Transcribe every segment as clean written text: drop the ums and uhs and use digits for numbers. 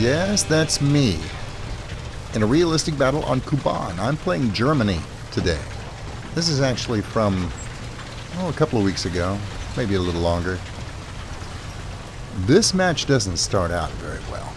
Yes, that's me. In a realistic battle on Kuban. I'm playing Germany today. This is actually from, a couple of weeks ago. Maybe a little longer. This match doesn't start out very well.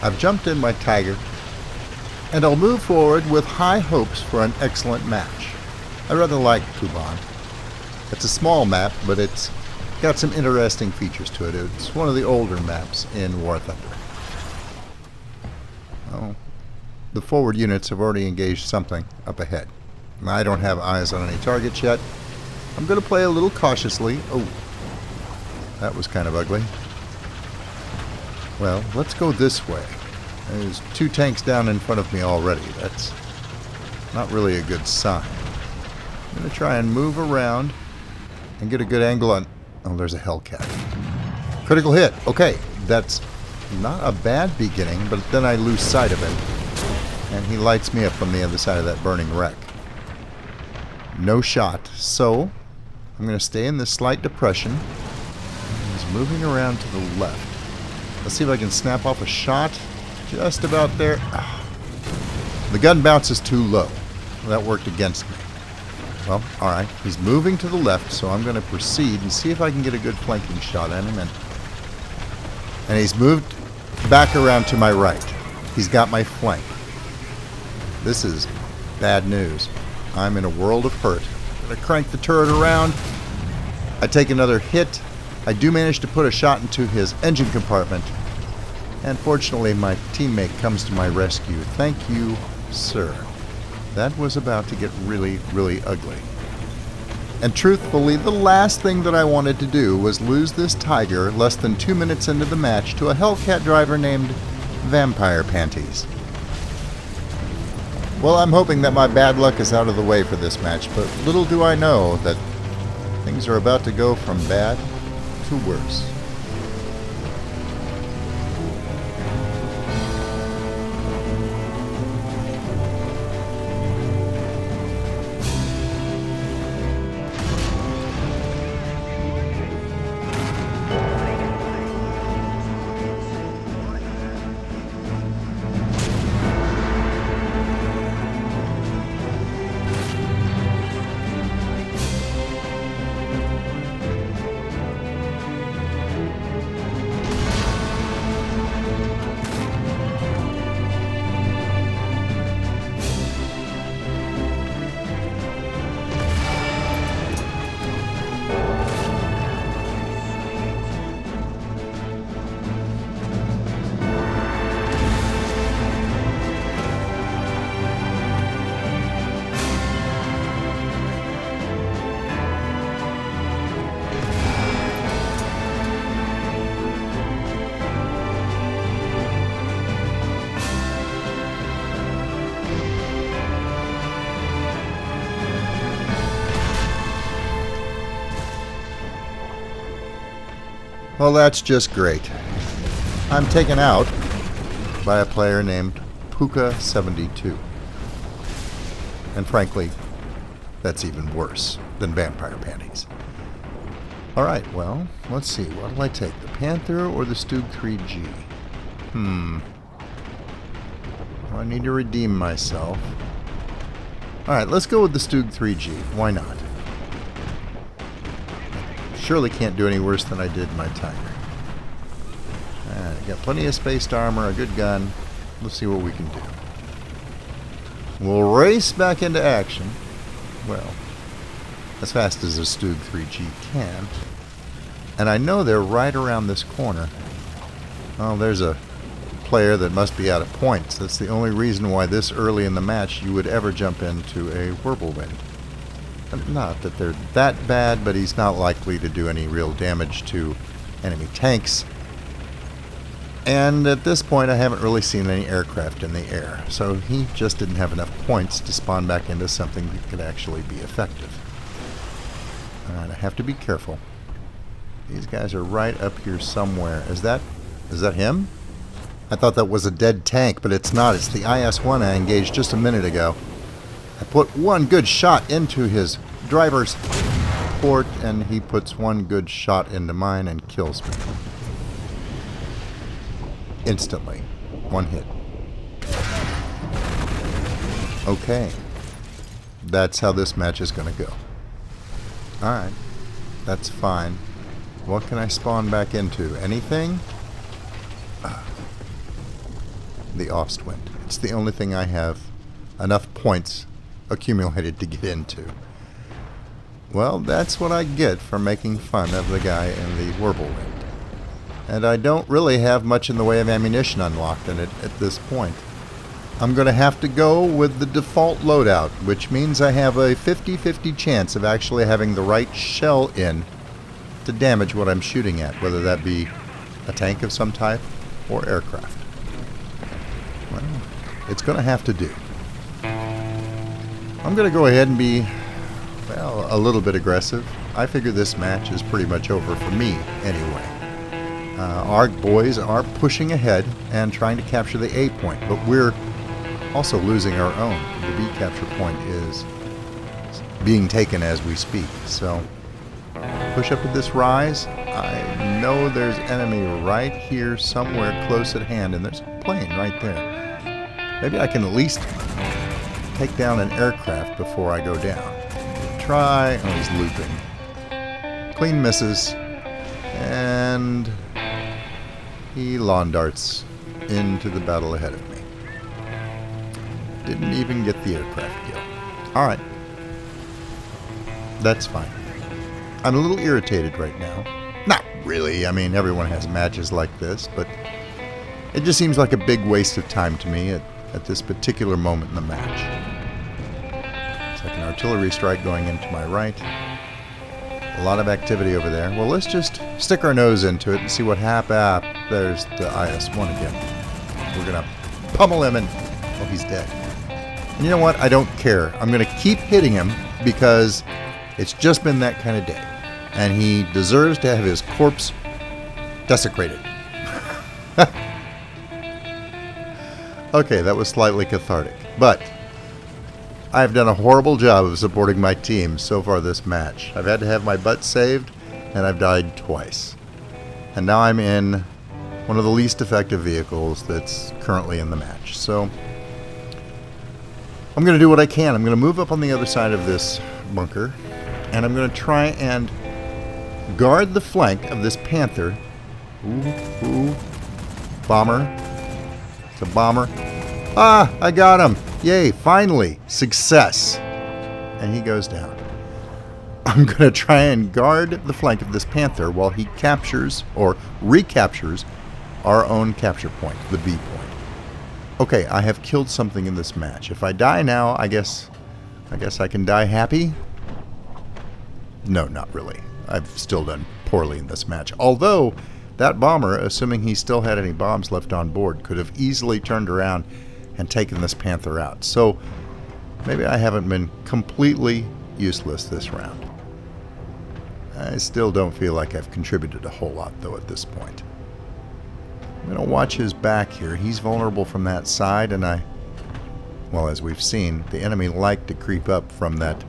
I've jumped in my Tiger, and I'll move forward with high hopes for an excellent match. I rather like Kuban. It's a small map, but it's got some interesting features to it. It's one of the older maps in War Thunder. Well, the forward units have already engaged something up ahead. I don't have eyes on any targets yet. I'm going to play a little cautiously. Oh, that was kind of ugly. Well, let's go this way. There's 2 tanks down in front of me already. That's not really a good sign. I'm going to try and move around and get a good angle on... Oh, there's a Hellcat. Critical hit. Okay, that's not a bad beginning, but then I lose sight of him. And he lights me up on the other side of that burning wreck. No shot. So, I'm going to stay in this slight depression. He's moving around to the left. Let's see if I can snap off a shot. Just about there. The gun bounces too low. That worked against me. Well, alright. He's moving to the left, so I'm going to proceed and see if I can get a good flanking shot at him. And he's moved back around to my right. He's got my flank. This is bad news. I'm in a world of hurt. I'm going to crank the turret around. I take another hit. I do manage to put a shot into his engine compartment. And fortunately, my teammate comes to my rescue. Thank you, sir. That was about to get really, really ugly. And truthfully, the last thing that I wanted to do was lose this Tiger less than 2 minutes into the match to a Hellcat driver named Vampire Panties. Well, I'm hoping that my bad luck is out of the way for this match, but little do I know that things are about to go from bad to worse. Well, that's just great. I'm taken out by a player named Puka72. And frankly, that's even worse than Vampire Panties. Alright, well, let's see. What'll I take? The Panther or the Stug 3G? I need to redeem myself. Alright, let's go with the Stug 3G. Why not? Surely can't do any worse than I did in my Tiger. Got plenty of spaced armor, a good gun. Let's see what we can do. We'll race back into action. Well, as fast as a Stug 3G can. And I know they're right around this corner. Oh, there's a player that must be out of points. That's the only reason why this early in the match you would ever jump into a Whirlwind. Not that they're that bad, but he's not likely to do any real damage to enemy tanks. And at this point, I haven't really seen any aircraft in the air, so he just didn't have enough points to spawn back into something that could actually be effective. Alright, I have to be careful. These guys are right up here somewhere. Is that him? I thought that was a dead tank, but it's not. It's the IS-1 I engaged just a minute ago. I put one good shot into his driver's port, and he puts one good shot into mine and kills me. instantly. One hit. Okay. That's how this match is going to go. Alright. That's fine. What can I spawn back into? Anything? The OSTWIND. It's the only thing I have enough points accumulated to get into. Well, that's what I get for making fun of the guy in the whirlwind. And I don't really have much in the way of ammunition unlocked in it at this point. I'm going to have to go with the default loadout, which means I have a 50-50 chance of actually having the right shell in to damage what I'm shooting at, whether that be a tank of some type or aircraft. Well, it's going to have to do. I'm going to go ahead and be, well, a little bit aggressive. I figure this match is pretty much over for me anyway. Our boys are pushing ahead and trying to capture the A point, but we're also losing our own. The B capture point is being taken as we speak. So push up with this rise. I know there's enemy right here somewhere close at hand, and there's a plane right there. Maybe I can at least take down an aircraft before I go down. Try. Oh, he's looping. Clean misses. And he lawn darts into the battle ahead of me. Didn't even get the aircraft kill. Alright. That's fine. I'm a little irritated right now. Not really. I mean, everyone has matches like this, but it just seems like a big waste of time to me at this particular moment in the match. It's like an artillery strike going into my right. A lot of activity over there. Well, let's just stick our nose into it and see what happens. There's the IS-1 again. We're going to pummel him, and oh, he's dead. And you know what? I don't care. I'm going to keep hitting him because it's just been that kind of day. And he deserves to have his corpse desecrated. Okay, that was slightly cathartic. But I've done a horrible job of supporting my team so far this match. I've had to have my butt saved, and I've died twice. And now I'm in one of the least effective vehicles that's currently in the match. So I'm going to do what I can. I'm going to move up on the other side of this bunker, and I'm going to try and guard the flank of this Panther. Ooh. Bomber. It's a bomber. Ah, I got him. Yay, finally. Success. And he goes down. I'm going to try and guard the flank of this Panther while he captures or recaptures our own capture point, the B point. Okay, I have killed something in this match. If I die now, I guess I can die happy. No, not really. I've still done poorly in this match. Although, that bomber, assuming he still had any bombs left on board, could have easily turned around and taken this Panther out. So, maybe I haven't been completely useless this round. I still don't feel like I've contributed a whole lot, though, at this point. I'm going to watch his back here. He's vulnerable from that side, and well, as we've seen, the enemy like to creep up from that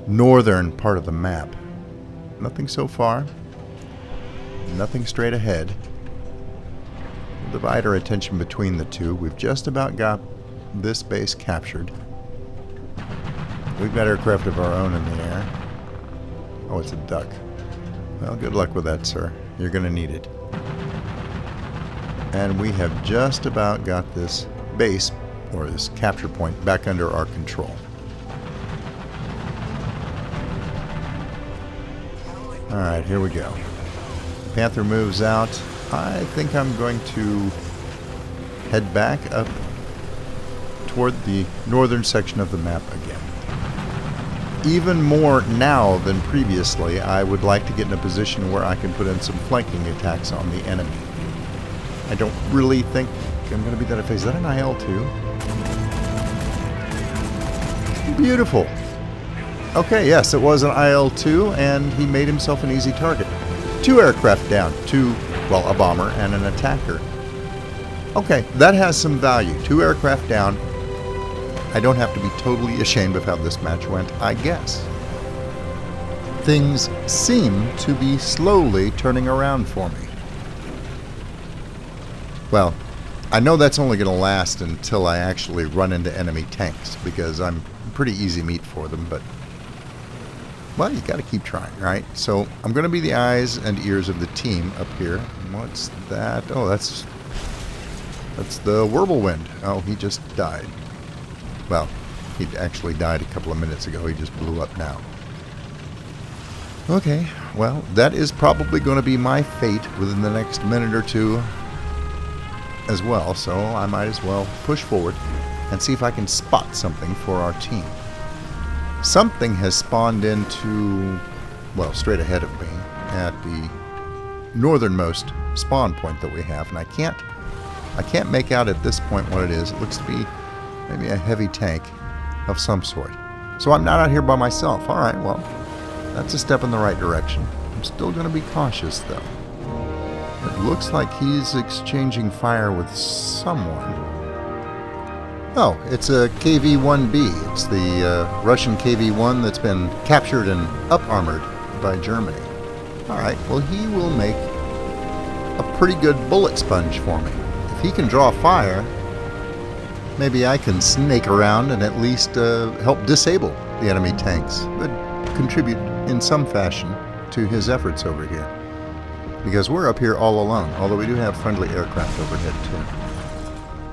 northern part of the map. Nothing so far. Nothing straight ahead. We'll divide our attention between the two. We've just about got this base captured. We've got aircraft of our own in the air. Oh, it's a duck. Well, good luck with that, sir. You're going to need it. And we have just about got this base, or this capture point, back under our control. Alright, here we go. Panther moves out. I think I'm going to head back up toward the northern section of the map again. Even more now than previously, I would like to get in a position where I can put in some flanking attacks on the enemy. I don't really think I'm going to be that effective. Is that an IL-2? Beautiful. Okay, yes, it was an IL-2, and he made himself an easy target. 2 aircraft down. Well, a bomber and an attacker. Okay, that has some value. 2 aircraft down. I don't have to be totally ashamed of how this match went, I guess. Things seem to be slowly turning around for me. Well, I know that's only going to last until I actually run into enemy tanks, because I'm pretty easy meat for them, but... well, you got to keep trying, right? So I'm going to be the eyes and ears of the team up here. What's that? Oh, that's the whirlwind. Oh, he just died. Well, he actually died a couple of minutes ago. He just blew up now. Okay, well, that is probably going to be my fate within the next minute or two as well, so I might as well push forward and see if I can spot something for our team. Something has spawned into, well, straight ahead of me at the northernmost spawn point that we have, and I can't make out at this point what it is. It looks to be maybe a heavy tank of some sort. So I'm not out here by myself. All right, well, that's a step in the right direction. I'm still going to be cautious, though. It looks like he's exchanging fire with someone. Oh, it's a KV-1B. It's the Russian KV-1 that's been captured and up-armored by Germany. Alright, well, he will make a pretty good bullet sponge for me. If he can draw fire, maybe I can snake around and at least help disable the enemy tanks. But contribute in some fashion to his efforts over here. Because we're up here all alone, although we do have friendly aircraft overhead too.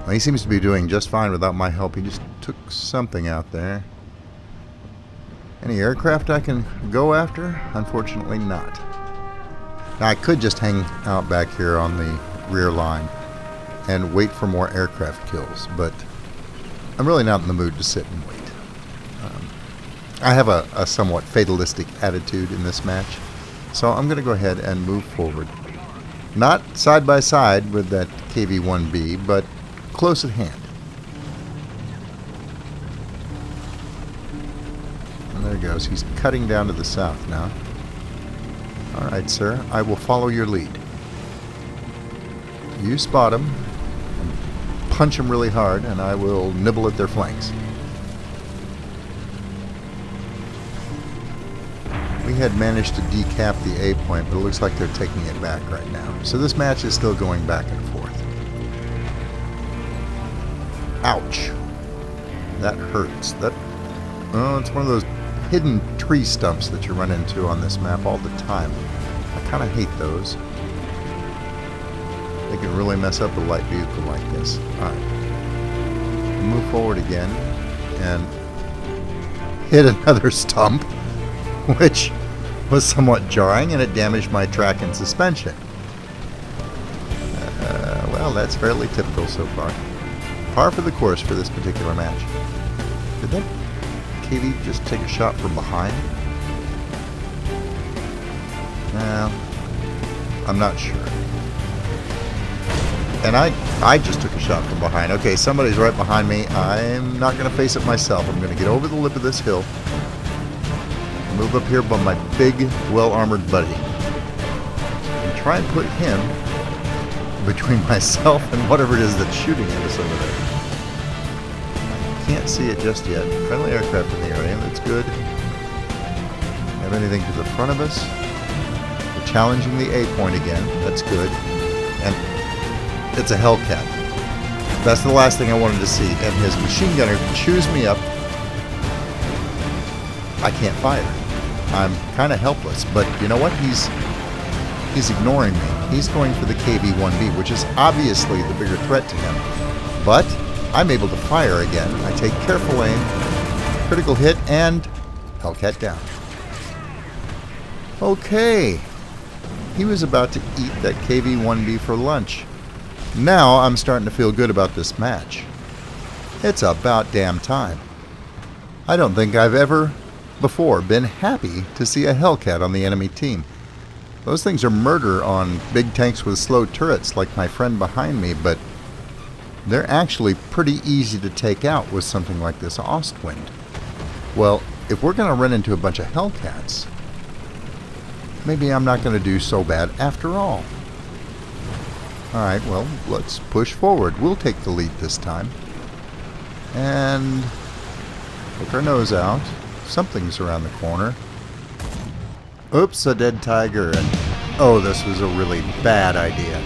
Well, he seems to be doing just fine without my help. He just took something out there. Any aircraft I can go after? Unfortunately not. Now I could just hang out back here on the rear line and wait for more aircraft kills, but I'm really not in the mood to sit and wait. I have a somewhat fatalistic attitude in this match. So I'm going to go ahead and move forward. Not side by side with that KV-1B, but close at hand. And there he goes. He's cutting down to the south now. Alright, sir. I will follow your lead. You spot him, and punch him really hard, and I will nibble at their flanks. We had managed to decap the A point, but it looks like they're taking it back right now. So this match is still going back and forth. Ouch. That hurts. Oh, it's one of those hidden tree stumps that you run into on this map all the time. I kind of hate those. They can really mess up a light vehicle like this. Alright. Move forward again and hit another stump, which was somewhat jarring, and it damaged my track and suspension. Well, that's fairly typical so far. Par for the course for this particular match. Did that KV just take a shot from behind? No, I'm not sure. And I just took a shot from behind. Okay, somebody's right behind me. I'm not going to face it myself. I'm going to get over the lip of this hill. Move up here by my big, well-armored buddy. And try and put him between myself and whatever it is that's shooting at us over there. I can't see it just yet. Friendly aircraft in the area. That's good. Have anything to the front of us? We're challenging the A point again. That's good. And it's a Hellcat. That's the last thing I wanted to see. And his machine gunner chews me up. I can't fire. I'm kind of helpless, but you know what? He's ignoring me. He's going for the KV-1B, which is obviously the bigger threat to him. But I'm able to fire again. I take careful aim, critical hit, and Hellcat down. Okay. He was about to eat that KV-1B for lunch. Now I'm starting to feel good about this match. It's about damn time. I don't think I've ever before been happy to see a Hellcat on the enemy team. Those things are murder on big tanks with slow turrets like my friend behind me, but they're actually pretty easy to take out with something like this OSTWIND. Well, if we're going to run into a bunch of Hellcats, maybe I'm not going to do so bad after all. Alright, well, let's push forward. We'll take the lead this time. And poke our nose out. Something's around the corner. Oops, a dead tiger. And oh, this was a really bad idea.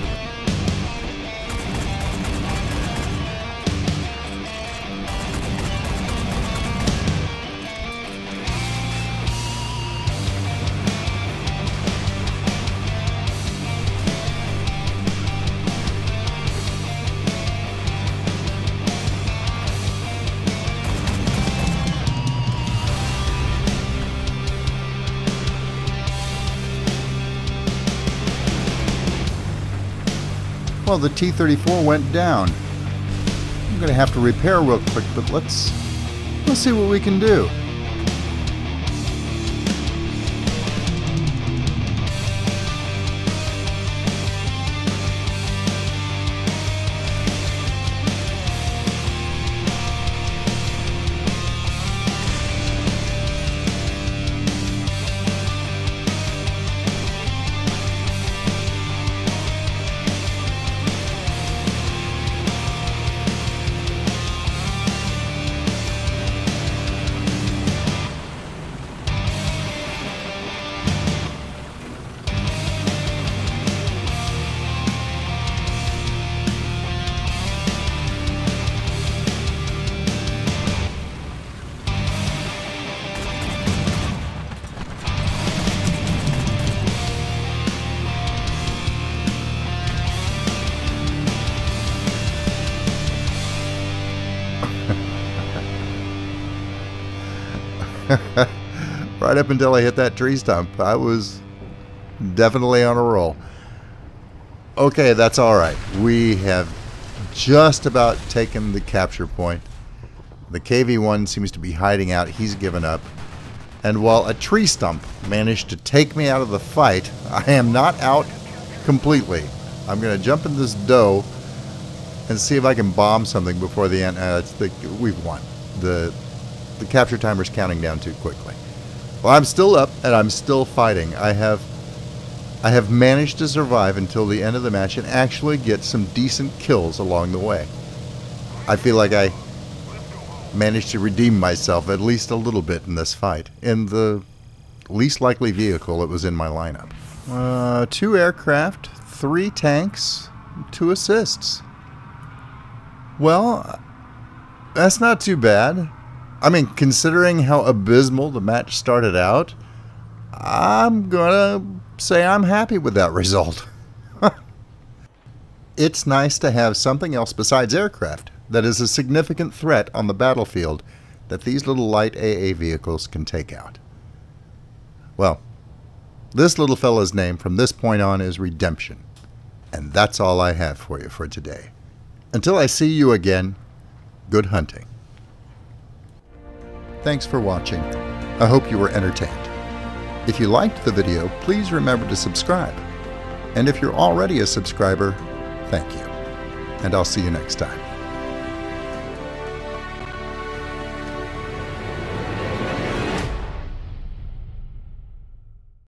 Well, the T-34 went down. I'm going to have to repair real quick, but let's see what we can do. Right up until I hit that tree stump, I was definitely on a roll. Okay, that's alright. We have just about taken the capture point. The KV-1 seems to be hiding out. He's given up. And while a tree stump managed to take me out of the fight, I am not out completely. I'm going to jump in this dough and see if I can bomb something before the end. We've won. The capture timer's counting down too quickly. Well, I'm still up and I'm still fighting. I have managed to survive until the end of the match and actually get some decent kills along the way. I feel like I managed to redeem myself at least a little bit in this fight, in the least likely vehicle that was in my lineup. 2 aircraft, 3 tanks, 2 assists. Well, that's not too bad. I mean, considering how abysmal the match started out, I'm gonna say I'm happy with that result. It's nice to have something else besides aircraft that is a significant threat on the battlefield that these little light AA vehicles can take out. Well, this little fella's name from this point on is Redemption. And that's all I have for you for today. Until I see you again, good hunting. Thanks for watching. I hope you were entertained. If you liked the video, please remember to subscribe. And if you're already a subscriber, thank you. And I'll see you next time.